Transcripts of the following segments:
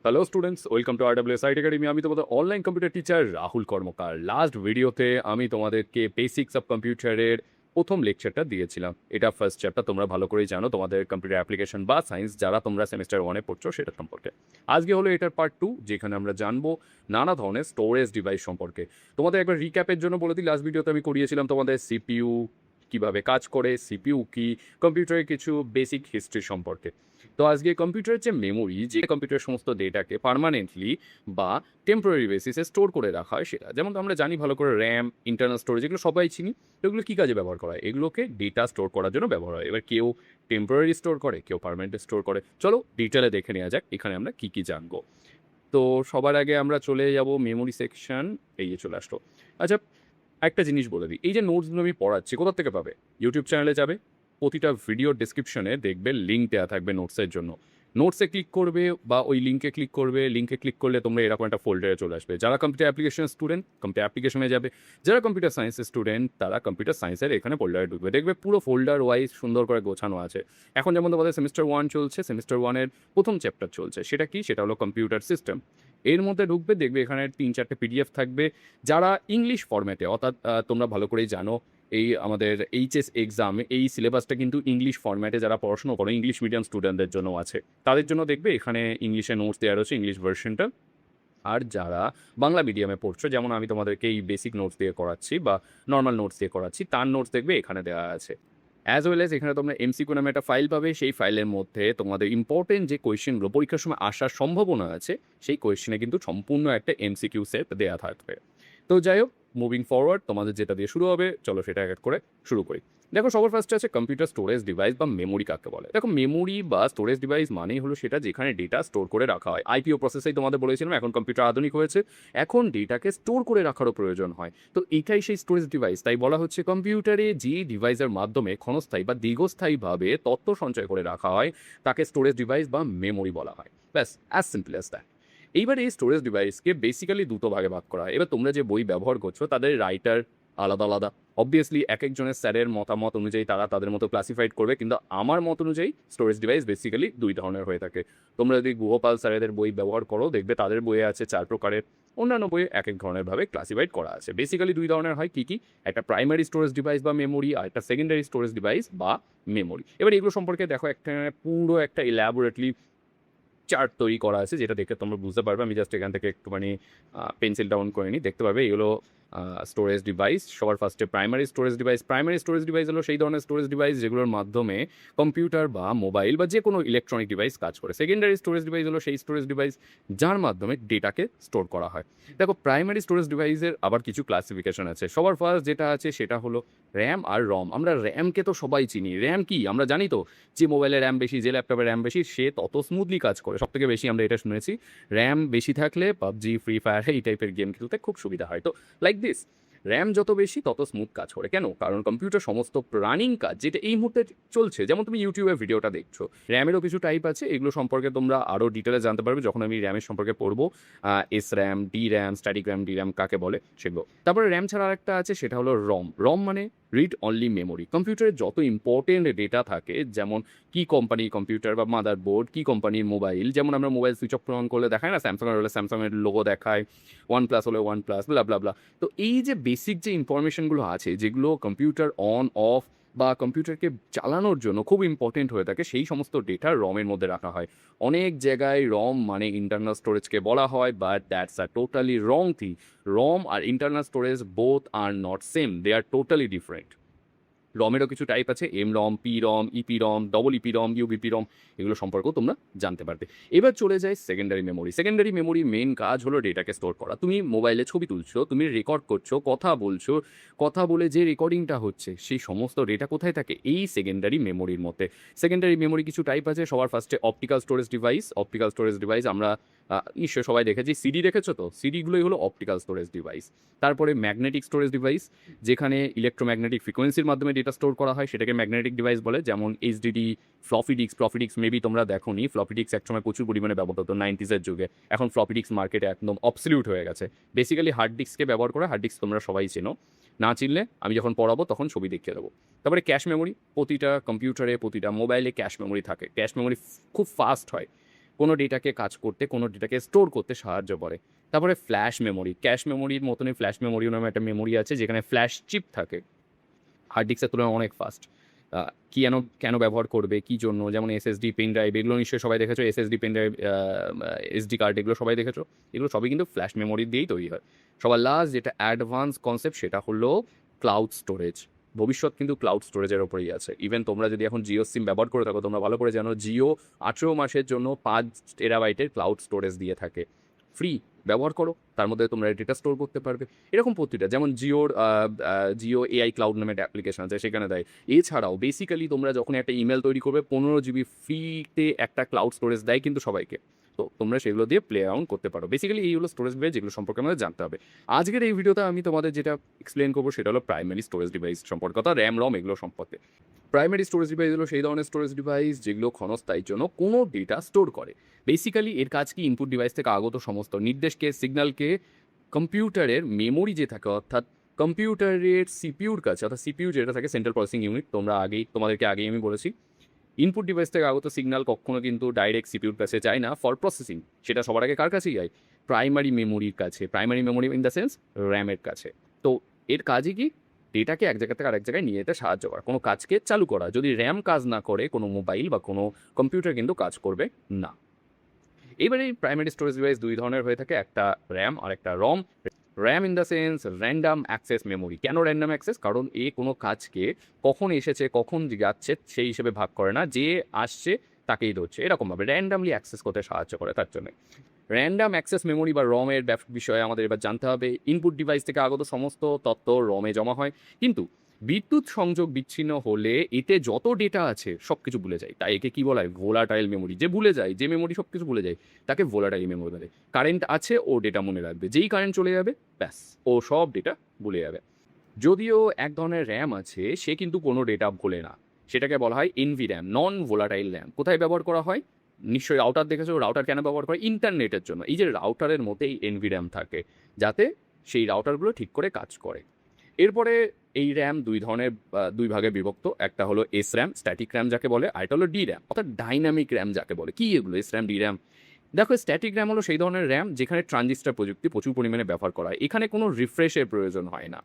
Hello students, welcome to RWS IT academy. আমি তোমাদের online computer teacher Rahul কর্মকার। Last ভিডিওতে আমি তোমাদেরকে বেসিক্স অফ কম্পিউটারের প্রথম লেকচারটা দিয়েছিলাম। এটা ফার্স্ট চ্যাপ্টার, তোমরা ভালো করেই জানো তোমাদের কম্পিউটার অ্যাপ্লিকেশন বা সায়েন্স যারা তোমরা সেমিস্টার 1-এ পড়ছো সেটা সম্পর্কে। আজকে হলো এটার পার্ট 2, যেখানে আমরা জানবো নানা ধরনের স্টোরেজ ডিভাইস সম্পর্কে। তোমাদের একবার রিক্যাপের জন্য বলে দিই, লাস্ট ভিডিওতে আমি করিয়েছিলাম তোমাদের সিপিইউ কীভাবে কাজ করে, সিপিইউ কি, কম্পিউটারের কিছু বেসিক হিস্ট্রি সম্পর্কে। তো আজকে কম্পিউটারের যে মেমোরি, যে কম্পিউটারের সমস্ত ডেটাকে পার্মানেন্টলি বা টেম্পোরারি বেসিসে স্টোর করে রাখা হয় সেটা, যেমন তো আমরা জানি ভালো করে র্যাম, ইন্টারনাল স্টোরেজ, এগুলো সবাই চিনি। এগুলো কী কাজে ব্যবহার করা হয়? এগুলোকে ডেটা স্টোর করার জন্য ব্যবহার হয়। এবার কেউ টেম্পোরারি স্টোর করে, কেউ পার্মানেন্টলি স্টোর করে। চলো ডিটেলে দেখে নেওয়া যাক এখানে আমরা কী কী জানবো। তো সবার আগে আমরা চলে যাব মেমোরি সেকশন। এই যে চলে আসলো। আচ্ছা, একটা জিনিস বলে দিই, এই যে নোটসগুলো আমি পড়াচ্ছি কোথা থেকে পাবে? ইউটিউব চ্যানেলে যাবে, প্রতিটা ভিডিওর ডেসক্রিপশনে দেখবে লিঙ্ক দেওয়া থাকবে নোটসের জন্য। নোটসে ক্লিক করবে বা ওই লিঙ্কে ক্লিক করবে, লিঙ্কে ক্লিক করলে তোমরা এরকম একটা ফোল্ডারে চলে আসবে। যারা কম্পিউটার অ্যাপ্লিকেশন স্টুডেন্ট, কম্পিউটার অ্যাপ্লিকেশনে যাবে। যারা কম্পিউটার সায়েন্সের স্টুডেন্ট, তারা কম্পিউটার সায়েন্সের এখানে ফোল্ডারে ঢুকবে। দেখবে পুরো ফোল্ডার ওয়াইজ সুন্দর করে গোছানো আছে। এখন যেমন তোমাদের সেমিস্টার 1 চলছে, সেমিস্টার 1-এর প্রথম চ্যাপ্টার চলছে। সেটা কি? সেটা হলো কম্পিউটার সিস্টেম। এর মধ্যে ঢুকবে, দেখবে এখানে 3-4টে পিডিএফ থাকবে যারা ইংলিশ ফরম্যাটে, অর্থাৎ তোমরা ভালো করেই জানো এই আমাদের এইচএস এক্সাম, এই সিলেবাসটা কিন্তু ইংলিশ ফরম্যাটে যারা পড়াশোনা করে, ইংলিশ মিডিয়াম স্টুডেন্টদের জন্য আছে। তাদের জন্য দেখবে এখানে ইংলিশে নোটস দেওয়া রয়েছে, ইংলিশ ভার্সনটা। আর যারা বাংলা মিডিয়ামে পড়ছো, যেমন আমি তোমাদেরকে এই বেসিক নোটস দিয়ে করাচ্ছি বা নর্মাল নোটস দিয়ে করাচ্ছি, তার নোটস দেখবে এখানে দেওয়া আছে। অ্যাজ ওয়েল এস এখানে তোমরা এমসিকিউ নামে একটা ফাইল পাবে। সেই ফাইলের মধ্যে তোমাদের ইম্পর্টেন্ট যে কোয়েশ্চেনগুলো পরীক্ষার সময় আসার সম্ভাবনা আছে, সেই কোয়েশ্চেনে কিন্তু সম্পূর্ণ একটা এমসিকিউ সেট দেওয়া থাকবে। তো যাই হোক, মুভিং ফরওয়ার্ড, তোমাদের যেটা দিয়ে শুরু হবে, চলো সেটা এক এক করে শুরু করি। দেখো, সবার ফার্স্টে আছে কম্পিউটার স্টোরেজ ডিভাইস বা মেমোরি কাকে বলে। দেখো, মেমোরি বা স্টোরেজ ডিভাইস মানেই হলো সেটা যেখানে ডেটা স্টোর করে রাখা হয়। আইপিও প্রসেসেই তোমাদের বলেছিলাম, এখন কম্পিউটার আধুনিক হয়েছে, এখন ডেটাকে স্টোর করে রাখারও প্রয়োজন হয়। তো এটাই সেই স্টোরেজ ডিভাইস। তাই বলা হচ্ছে কম্পিউটারে যে ডিভাইসের মাধ্যমে ক্ষণস্থায়ী বা দীর্ঘস্থায়ীভাবে তথ্য সঞ্চয় করে রাখা হয় তাকে স্টোরেজ ডিভাইস বা মেমোরি বলা হয়। ব্যাস, অ্যাজ সিম্পল অ্যাজ দ্যাট। এইবার এই স্টোরেজ ডিভাইসকে বেসিক্যালি দুটো ভাগে ভাগ করা হয়। এবার তোমরা যে বই ব্যবহার করছো তাদের রাইটার আলাদা আলাদা। অবভিয়াসলি এক একজনের স্যারের মতামত অনুযায়ী তারা তাদের মতো ক্লাসিফাইড করবে, কিন্তু আমার মত অনুযায়ী স্টোরেজ ডিভাইস বেসিক্যালি দুই ধরনের হয়ে থাকে। তোমরা যদি গুহপাল স্যারেদের বই ব্যবহার করো, দেখবে তাদের বইয়ে আছে 4 প্রকারের, অন্যান্য বইয়ে এক এক ধরনের ভাবে ক্লাসিফাইড করা আছে। বেসিক্যালি দুই ধরনের হয়। কি কি? একটা প্রাইমারি স্টোরেজ ডিভাইস বা মেমোরি, আর একটা সেকেন্ডারি স্টোরেজ ডিভাইস বা মেমোরি। এবার এগুলো সম্পর্কে দেখো, একটা পুরো একটা ইলাবোরেটলি চার্ট তৈরি করা আছে, যেটা দেখে তোমরা বুঝতে পারবে। আমি জাস্ট এখান থেকে একটুখানি পেন্সিল ডাউন করে নিই, দেখতে পারবে এগুলো স্টোরেজ ডিভাইস। সবার ফার্স্টে primary storage device. Primary storage device হলো সেই ধরনের স্টোরেজ ডিভাইস যেগুলোর মাধ্যমে কম্পিউটার বা মোবাইল বা যে কোনো ইলেকট্রনিক ডিভাইস কাজ করে। সেকেন্ডারি স্টোরেজ ডিভাইস হলো সেই স্টোরেজ ডিভাইস যার মাধ্যমে ডেটাকে স্টোর করা হয়। দেখো, প্রাইমারি স্টোরেজ ডিভাইসের আবার কিছু ক্লাসিফিকেশন আছে। সবার ফার্স্ট যেটা আছে সেটা হলো র্যাম আর রম। আমরা র্যামকে তো সবাই চিনি। র্যাম কি আমরা জানি তো, যে মোবাইলের র্যাম বেশি, যে ল্যাপটপের র্যাম বেশি, সে তত স্মুথলি কাজ করে। সব থেকে বেশি আমরা এটা শুনেছি, র্যাম বেশি থাকলে পাবজি, ফ্রি ফায়ার এই টাইপের গেম খেলতে খুব সুবিধা হয়। তো লাইক দিস, র্যাম যত বেশি তত স্মুথ কাজ করে। কেন? কারণ কম্পিউটার সমস্ত রানিং কাজ যেটা এই মুহূর্তে চলছে, যেমন তুমি ইউটিউবে ভিডিওটা দেখছো, র্যামেরও কিছু টাইপ আছে। এগুলো সম্পর্কে তোমরা আরও ডিটেলে জানতে পারবে যখন আমি র্যামের সম্পর্কে পড়বো। S RAM, D RAM, static RAM, D RAM কাকে বলে সেগুলো। তারপরে র্যাম ছাড়া আরেকটা আছে, সেটা হলো রম। রম মানে রিড অনলি মেমোরি। কম্পিউটারে যত ইম্পর্টেন্ট ডেটা থাকে, যেমন কি কোম্পানির কম্পিউটার বা মাদার বোর্ড, কি কোম্পানির মোবাইল, যেমন আমরা মোবাইল সুইচ অফ অন করলে দেখায় না, স্যামসাংয়ের হলে স্যামসাংয়ের লোগো দেখায়, OnePlus হলে OnePlus, ব্লা ব্লা ব্লা। তো এই যে বেসিক যে ইনফরমেশনগুলো আছে, যেগুলো কম্পিউটার অন অফ বা কম্পিউটারকে চালানোর জন্য খুব ইম্পর্টেন্ট হয়ে থাকে, সেই সমস্ত ডেটা রমের মধ্যে রাখা হয়। অনেক জায়গায় রম মানে ইন্টারনাল স্টোরেজকে বলা হয়, but that's a totally wrong thing. ROM আর internal storage both are not same, they are totally different. রমেরও কিছু টাইপ আছে, M ROM, P ROM, EP ROM, double EP ROM, UBP ROM, এগুলো সম্পর্কেও তোমরা জানতে পারবে। এবার চলে যায় secondary memory. Secondary memory main কাজ হলো ডেটাকে স্টোর করা। তুমি মোবাইলে ছবি তুলছো, তুমি রেকর্ড করছো, কথা বলছো, কথা বলে যে রেকর্ডিংটা হচ্ছে সেই সমস্ত ডেটা কোথায় থাকে? এই সেকেন্ডারি মেমোরির মধ্যে। সেকেন্ডারি মেমোরি কিছু টাইপ আছে। সবার ফার্স্টে optical storage device. Optical storage device আমরা নিশ্চয়ই সবাই দেখেছি, সিডি দেখেছো তো, সিডিগুলোই হলো অপটিক্যাল স্টোরেজ ডিভাইস। তারপরে ম্যাগনেটিক স্টোরেজ ডিভাইস, যেখানে ইলেকট্রোম্যাগনেটিক ফ্রিকোয়েন্সির মাধ্যমে ডেটা স্টোর করা হয়, সেটাকে ম্যাগনেটিক ডিভাইস বলে। যেমন এইচডিডি, ফ্লপি ডিস্ক মেবি তোমরা দেখোনি, ফ্লপি ডিস্ক একসময় প্রচুর পরিমাণে ব্যবহৃত হতো 90s যুগে। এখন ফ্লপি ডিস্ক মার্কেটে একদম অবসলিউট হয়ে গেছে। বেসিক্যালি হার্ড ডিস্ককে ব্যবহার করে। হার্ড ডিস্ক তোমরা সবাই চেনো, না চিনলে আমি যখন পড়াবো তখন ছবি দেখিয়ে দেবো। তারপরে ক্যাশ মেমোরি। প্রতিটা কম্পিউটারে, প্রতিটা মোবাইলে ক্যাশ মেমোরি থাকে। ক্যাশ মেমোরি খুব ফাস্ট হয়। কোনো ডেটাকে কাজ করতে, কোনো ডেটাকে স্টোর করতে সাহায্য করে। তারপরে ফ্ল্যাশ মেমোরি, ক্যাশ মেমোরির মতনই ফ্ল্যাশ মেমোরি নামে একটা মেমোরি আছে যেখানে ফ্ল্যাশ চিপ থাকে, হার্ড ডিস্কের তুলনায় অনেক ফাস্ট। কেন ব্যবহার করবে, কী জন্য, যেমন এসএসডি পেন ড্রাইভ, এগুলো নিশ্চয়ই সবাই দেখেছো, SSD pen drive, SD card, এগুলো সবাই দেখেছো। এগুলো সবই কিন্তু ফ্ল্যাশ মেমোরি দিয়েই তৈরি হয়। সবার লাস্ট যেটা অ্যাডভান্স কনসেপ্ট সেটা হলো ক্লাউড স্টোরেজ। ভবিষ্যৎ কিন্তু ক্লাউড স্টোরেজের ওপরেই আছে। ইভেন তোমরা যদি এখন জিও সিম ব্যবহার করে থাকো, তোমরা ভালো করে জানো জিও 18 মাসের জন্য 5 টেরাবাইটের ক্লাউড স্টোরেজ দিয়ে থাকে। ফ্রি, ব্যবহার করো, তার মধ্যে তোমরা ডেটা স্টোর করতে পারবে। এরকম প্রতিটা, যেমন জিও এআই ক্লাউড নামে একটা অ্যাপ্লিকেশন আছে, সেখানে দেয়। এছাড়াও বেসিক্যালি তোমরা যখন একটা ইমেল তৈরি করবে, 15 জিবি ফ্রিতে একটা ক্লাউড স্টোরেজ দেয় কিন্তু সবাইকে। তো তোমরা সেগুলো দিয়ে প্লে অ্যারাউন্ড করতে পারো। বেসিক্যালি এইগুলো স্টোরেজ ডিভাইস যেগুলো সম্পর্কে আমাদের জানতে হবে। আজকের এই ভিডিওতে আমি তোমাদের যেটা এক্সপ্লেন করবো সেটা হলো প্রাইমারি স্টোরেজ ডিভাইস সম্পর্কে, অর্থাৎ র্যাম রম এগুলো সম্পর্কে। প্রাইমারি স্টোরেজ ডিভাইস হলো সেই ধরনের স্টোরেজ ডিভাইস যেগুলো ক্ষণস্থায়ীর জন্য কোনো ডেটা স্টোর করে। বেসিক্যালি এর কাজ কি, ইনপুট ডিভাইস থেকে আগত সমস্ত নির্দেশকে, সিগন্যালকে কম্পিউটারের মেমোরি যে থাকে, অর্থাৎ কম্পিউটারের সিপিউর কাছে, অর্থাৎ সিপিইউ যেটা থাকে সেন্ট্রাল প্রসেসিং ইউনিট, তোমাদেরকে আগেই আমি বলেছি, ইনপুট ডিভাইস থেকে আগত সিগন্যাল কখনো কিন্তু ডাইরেক্ট সিপিউর কাছে যায় না ফর প্রসেসিং। সেটা সবার আগে কার কাছেই যায়? প্রাইমারি মেমোরির কাছে। Primary memory in the sense র্যামের কাছে। তো এর কাজই কি? ডেটাকে এক জায়গা থেকে আরেক জায়গায় নিয়ে যেতে সাহায্য করা, কোনো কাজকে চালু করা। যদি র্যাম কাজ না করে, কোনো মোবাইল বা কোনো কম্পিউটার কিন্তু কাজ করবে না। এবারে এই প্রাইমারি স্টোরেজ ডিভাইস দুই ধরনের হয়ে থাকে, একটা র্যাম আর একটা ROM. RAM in the sense random access memory. কেন র্যান্ডাম অ্যাক্সেস? কারণ কোনো কাজকে কখন এসেছে, কখন যাচ্ছে সেই হিসেবে ভাগ করে না, যে আসছে তাকেই ধরছে, এরকমভাবে র্যান্ডামলি অ্যাক্সেস করতে সাহায্য করে। তার জন্য র্যান্ডাম অ্যাক্সেস মেমোরি বা রমের বিষয়ে আমাদের এবার জানতে হবে। ইনপুট ডিভাইস থেকে আগত সমস্ত তথ্য রমে জমা হয়, কিন্তু বিদ্যুৎ সংযোগ বিচ্ছিন্ন হলে এতে যত ডেটা আছে সব কিছু ভুলে যায়। তাই একে কি বলা হয়? Volatile memory. যে ভুলে যায়, যে মেমোরি সব কিছু ভুলে যায়, তাকে ভোলাটাইল মেমোরি বলে। কারেন্ট আছে, ও ডেটা মনে রাখবে, যেই কারেন্ট চলে যাবে ব্যাস ও সব ডেটা ভুলে যাবে। যদিও এক ধরনের র্যাম আছে, সে কিন্তু কোনো ডেটা ভোলে না, সেটাকে বলা হয় NV RAM, non volatile RAM. কোথায় ব্যবহার করা হয়? নিশ্চয়ই রাউটার দেখেছো। রাউটার কেন ব্যবহার করে? ইন্টারনেটের জন্য। এই যে রাউটারের মধ্যে এই এনভি র্যাম থাকে, যাতে সেই রাউটারগুলো ঠিক করে কাজ করে। এরপরে এই র্যাম দুই ভাগে বিভক্ত। একটা হলো এস র্যাম, স্ট্যাটিক র্যাম যাকে বলে, আর এটা হলো ডি র্যাম, অর্থাৎ ডাইনামিক র্যাম যাকে বলে। কি এগুলো এস র্যাম, ডি র্যাম? দেখো, স্ট্যাটিক র্যাম হলো সেই ধরনের র্যাম যেখানে ট্রানজিস্টর প্রযুক্তি প্রচুর পরিমাণে ব্যবহার করা হয়, এখানে কোনো রিফ্রেশের প্রয়োজন হয় না,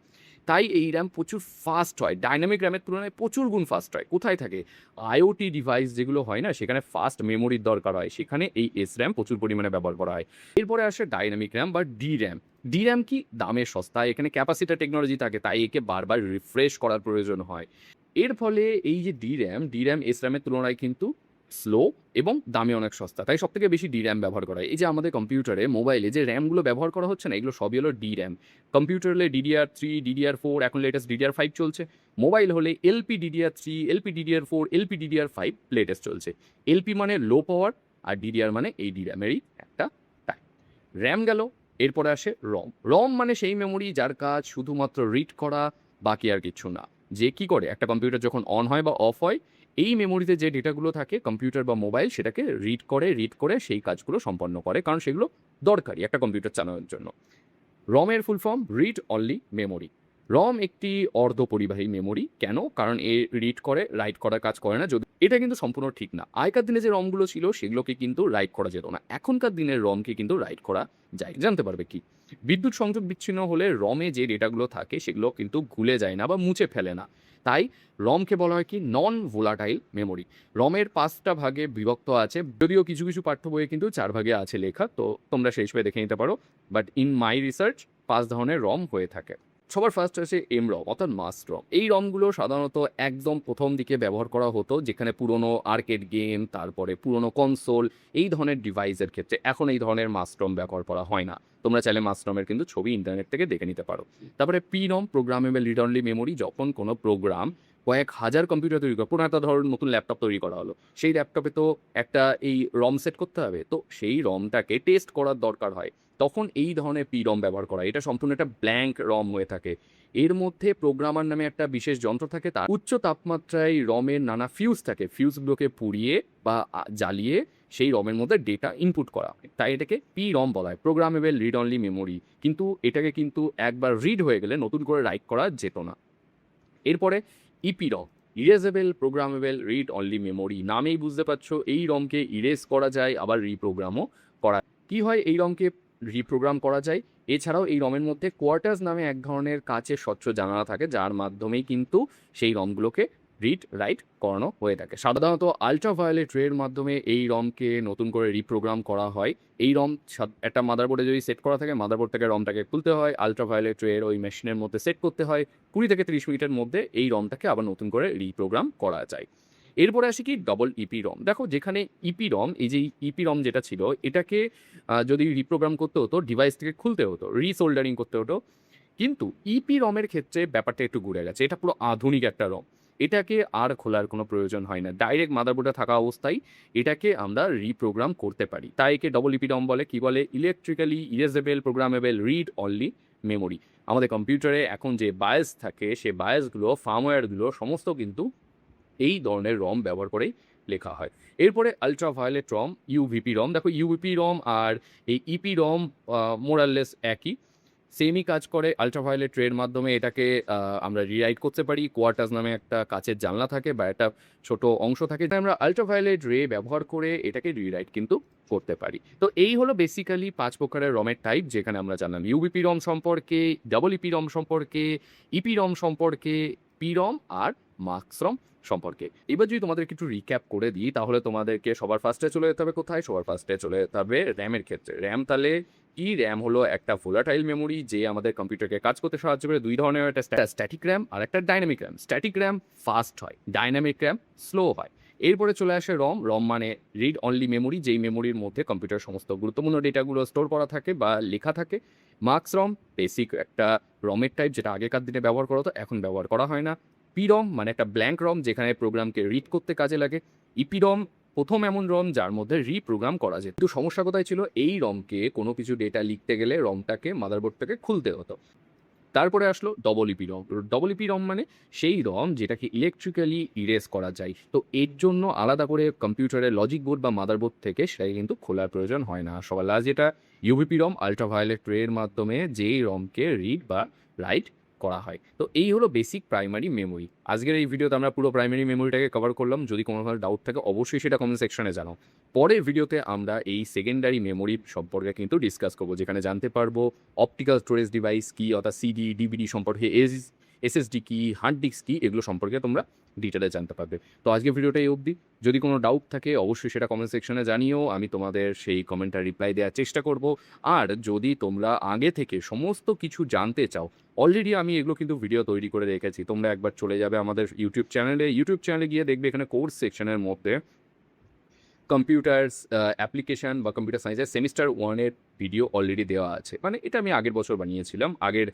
তাই এই র্যাম প্রচুর ফাস্ট হয়। ডাইনামিক র্যামের তুলনায় প্রচুর গুণ ফাস্ট হয়। কোথায় থাকে? আইওটি ডিভাইস যেগুলো হয় না, সেখানে ফাস্ট মেমোরির দরকার হয়, সেখানে এই এস র্যাম প্রচুর পরিমাণে ব্যবহার করা হয়। এরপরে আসে ডাইনামিক র্যাম বা ডি র্যাম। ডি র্যাম কি? দামে সস্তা, এখানে ক্যাপাসিটার টেকনোলজি থাকে, তাই একে বারবার রিফ্রেশ করার প্রয়োজন হয়। এর ফলে এই যে ডি র্যাম এস র্যামের তুলনায় কিন্তু স্লো এবং দামে অনেক সস্তা, তাই সবথেকে বেশি ডি র্যাম ব্যবহার করা হয়। এই যে আমাদের কম্পিউটারে, মোবাইলে যে র্যামগুলো ব্যবহার করা হচ্ছে না, এগুলো সবই হলো ডি র্যাম। কম্পিউটার হলে DDR3, DDR4, এখন লেটেস্ট DDR5 চলছে। মোবাইল হলে LPDDR3, LPDDR4, LPDDR5 লেটেস্ট চলছে। এলপি মানে লো পাওয়ার, আর ডিডিআর মানে এই ডি র্যামেরই একটা টাইপ। র্যাম গেল, এরপরে আসে রম। রম মানে সেই মেমোরি যার কাজ শুধুমাত্র রিড করা, বাকি আর কিছু না। যে কি করে? একটা কম্পিউটার যখন অন হয় বা অফ হয়, এই মেমোরিতে যে ডেটাগুলো থাকে, কম্পিউটার বা মোবাইল সেটাকে রিড করে সেই কাজগুলো সম্পন্ন করে, কারণ সেগুলো দরকারি একটা কম্পিউটার চালানোর জন্য। রমের full form read only memory. ROM একটি অর্ধপরিবাহী মেমোরি। কেন? কারণ এ রিড করে, রাইট করার কাজ করে না। যদি এটা কিন্তু সম্পূর্ণ ঠিক না। আগেকার দিনে যে রমগুলো ছিল সেগুলোকে কিন্তু রাইট করা যেত না, এখনকার দিনের রমকে কিন্তু রাইট করা যায়। জানতে পারবে কি? বিদ্যুৎ সংযোগ বিচ্ছিন্ন হলে রমে যে ডেটাগুলো থাকে সেগুলো কিন্তু ভুলে যায় না বা মুছে ফেলে না, তাই রমকে বলা হয় কি? Non volatile memory. রমের 5টা ভাগে বিভক্ত আছে, যদিও কিছু কিছু পাঠ্য বইয়ে কিন্তু 4 ভাগে আছে লেখা, তো তোমরা সেই হিসেবে দেখে নিতে পারো। বাট ইন মাই রিসার্চ 5 ধরনের রম হয়ে থাকে। সবার ফার্স্ট আছে এম রম, অর্থাৎ মাস রম। এই রমগুলো সাধারণত একদম প্রথম দিকে ব্যবহার করা হতো, যেখানে পুরনো আর্কেড গেম, তারপরে পুরনো কনসোল, এই ধরনের ডিভাইসের ক্ষেত্রে। এখন এই ধরনের মাস রম ব্যবহার করা হয় না। তোমরা চাইলে মাস রমের কিন্তু ছবি ইন্টারনেট থেকে দেখে নিতে পারো। তারপরে পি রম, প্রোগ্রামেবল রিড অনলি মেমোরি। যখন কোনো প্রোগ্রাম কয়েক হাজার কম্পিউটার তৈরি করা, পুরো একটা ধরো নতুন ল্যাপটপ তৈরি করা হলো, সেই ল্যাপটপে তো একটা এই রম সেট করতে হবে, তো সেই রমটাকে টেস্ট করার দরকার হয়, তখন এই ধরনের পি রম ব্যবহার করা। এটা সম্পূর্ণ একটা ব্ল্যাঙ্ক রম হয়ে থাকে। এর মধ্যে প্রোগ্রামার নামে একটা বিশেষ যন্ত্র থাকে, তার উচ্চ তাপমাত্রায় রমের নানা ফিউজ থাকে, ফিউজগুলোকে পুড়িয়ে বা জ্বালিয়ে সেই রমের মধ্যে ডেটা ইনপুট করা হয়, তাই এটাকে পি রম বলা হয়, প্রোগ্রামেবল রিড অনলি মেমোরি। কিন্তু এটাকে কিন্তু একবার রিড হয়ে গেলে নতুন করে রাইট করা যেত না। এরপরে ইপি রম। Erasable programmable read only memory, নামেই বুঝতে পারছো এই রমকে ইরেজ করা যায় আবার রিপ্রোগ্রামও করা। কি হয় এই রমকে রিপ্রোগ্রাম করা যায়? এছাড়াও এই রমের মধ্যে কোয়ার্টার্স নামে এক ধরনের কাচের স্বচ্ছ জানালা থাকে, যার মাধ্যমেই কিন্তু সেই রমগুলোকে রিড রাইট করানো হয়ে থাকে। সাধারণত আলট্রাভায়োলেট রের মাধ্যমে এই রমকে নতুন করে রিপ্রোগ্রাম করা হয়। এই রম একটা মাদারবোর্ডে যদি সেট করা থাকে, মাদারবোর্ড থেকে রমটাকে খুলতে হয়, আলট্রাভায়োলেট রের ওই মেশিনের মধ্যে সেট করতে হয়, 20 থেকে 30 মিনিটের মধ্যে এই রমটাকে আবার নতুন করে রিপ্রোগ্রাম করা যায়। এরপরে আসি কি ডবল ইপি রম। দেখো যেখানে ইপি রম, এই যে ইপি রম যেটা ছিল এটাকে যদি রিপ্রোগ্রাম করতে হতো ডিভাইস থেকে খুলতে হতো, রিসোল্ডারিং করতে হতো। কিন্তু ইপি রমের ক্ষেত্রে ব্যাপারটা একটু ঘুরে গেছে, এটা পুরো আধুনিক একটা রম, এটাকে আর খোলার কোনো প্রয়োজন হয় না, ডাইরেক্ট মাদারবোর্ডে থাকা অবস্থায় এটাকে আমরা রিপ্রোগ্রাম করতে পারি। তাই একে ডবল ইপি রম বলে। কি বলে? Electrically erasable programmable read only memory. আমাদের কম্পিউটারে এখন যে বায়াস থাকে সে বায়াসগুলো, ফার্মওয়্যারগুলো সমস্ত কিন্তু এই ধরনের রম ব্যবহার করেই লেখা হয়। এরপরে আলট্রাভায়োলেট রম, ইউভিপি রম। দেখো ইউভিপি রম আর এই ইপি রম মোরাললেস একই, সেমই কাজ করে। আলট্রাভায়োলেট রের মাধ্যমে এটাকে আমরা রিরাইট করতে পারি। কোয়ার্টার্স নামে একটা কাচের জানলা থাকে বা একটা ছোট অংশ থাকে, আমরা আলট্রাভায়োলেট রে ব্যবহার করে এটাকে রিরাইট কিন্তু করতে পারি। তো এই হলো বেসিক্যালি 5 প্রকারের রমের টাইপ, যেখানে আমরা জানলাম ইউবিপি রম সম্পর্কে, ডাবল ইপি রম সম্পর্কে, ইপি রম সম্পর্কে, পি রম আর মার্কস রম সম্পর্কে। এবার যদি তোমাদেরকে একটু রিক্যাপ করে দিই, তাহলে তোমাদেরকে সবার ফার্স্টে চলে যেতে হবে কোথায়? সবার ফার্স্টে চলে যেতে হবে র্যামের ক্ষেত্রে। র্যাম তাহলে কি? র্যাম হলো একটা ভোলাটাইল মেমোরি যে আমাদের কম্পিউটারকে কাজ করতে সাহায্য করে। দুই ধরনের, একটা স্ট্যাটিক র্যাম আর একটা dynamic RAM. Static RAM fast হয়, ডাইনামিক র্যাম স্লো হয়। এরপরে চলে আসে রম। রম মানে রিড অনলি মেমোরি, যেই মেমোরির মধ্যে কম্পিউটার সমস্ত গুরুত্বপূর্ণ ডেটাগুলো স্টোর করা থাকে বা লেখা থাকে। মার্কস রম বেসিক একটা রমের টাইপ, যেটা আগেকার দিনে ব্যবহার করা হতো, এখন ব্যবহার করা হয় না। পি রম মানে একটা ব্ল্যাঙ্ক রম, যেখানে প্রোগ্রামকে রিড করতে কাজে লাগে। ইপি রম প্রথম এমন রম যার মধ্যে রিপ্রোগ্রাম করা যেত। কিন্তু সমস্যা কোথায় ছিল? এই রমকে কোনো কিছু ডেটা লিখতে গেলে রমটাকে মাদারবোর্ড থেকে খুলতে হতো। তারপরে আসলো double EP ROM. Double EP রম মানে সেই রম যেটাকে ইলেকট্রিক্যালি ইরেজ করা যায়। তো এর জন্য আলাদা করে কম্পিউটারের লজিক বোর্ড বা মাদারবোর্ড থেকে সেটাকে কিন্তু খোলার প্রয়োজন হয় না। সবার লাস্ট যেটা ইউভিপি রম, আলট্রাভায়োলেট রের মাধ্যমে যেই রমকে রিড বা রাইট করা হয়। তো এই হলো বেসিক প্রাইমারি মেমোরি। আজকের এই ভিডিওতে আমরা পুরো প্রাইমারি মেমোরিটাকে কভার করলাম। যদি কোনো ধরনের ডাউট থাকে অবশ্যই সেটা কমেন্ট সেকশনে জানাও। পরের ভিডিওতে আমরা এই সেকেন্ডারি মেমোরি সম্পর্কে কিন্তু ডিসকাস করবো, যেখানে জানতে পারবো অপটিক্যাল স্টোরেজ ডিভাইস কি, অর্থাৎ সিডি ডিভিডি সম্পর্কে, এসএসডি কি, হার্ড ডিস্ক কি, এগুলো সম্পর্কে তোমরা ডিটেলে জানতে পারবে। তো আজকের ভিডিওটা এই অবধি। যদি কোনো ডাউট থাকে অবশ্যই সেটা কমেন্ট সেকশনে জানিও, আমি তোমাদের সেই কমেন্টটা রিপ্লাই দেওয়ার চেষ্টা করব। আর যদি তোমরা আগে থেকে সমস্ত কিছু জানতে চাও, অলরেডি আমি এগুলো কিন্তু ভিডিও তৈরি করে রেখেছি, তোমরা একবার চলে যাবে আমাদের ইউটিউব চ্যানেলে গিয়ে দেখবে এখানে কোর্স সেকশনের মধ্যে কম্পিউটার্স অ্যাপ্লিকেশান বা কম্পিউটার সায়েন্সের সেমিস্টার 1-এর ভিডিও অলরেডি দেওয়া আছে। মানে এটা আমি আগের বছর বানিয়েছিলাম আগের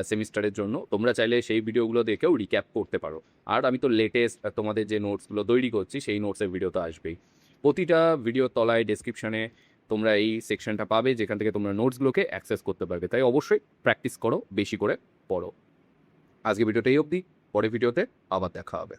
সেমিস্টারের জন্য। তোমরা চাইলে সেই ভিডিওগুলো দেখেও রিক্যাপ করতে পারো। আর আমি তো লেটেস্ট তোমাদের যে নোটসগুলো তৈরি করছি সেই নোটসের ভিডিও তো আসবেই। প্রতিটা ভিডিও তলায় ডেসক্রিপশানে তোমরা এই সেকশনটা পাবে, যেখান থেকে তোমরা নোটসগুলোকে অ্যাক্সেস করতে পারবে। তাই অবশ্যই প্র্যাকটিস করো, বেশি করে পড়ো। আজকে ভিডিওটা এই অবধি, পরের ভিডিওতে আবার দেখা হবে।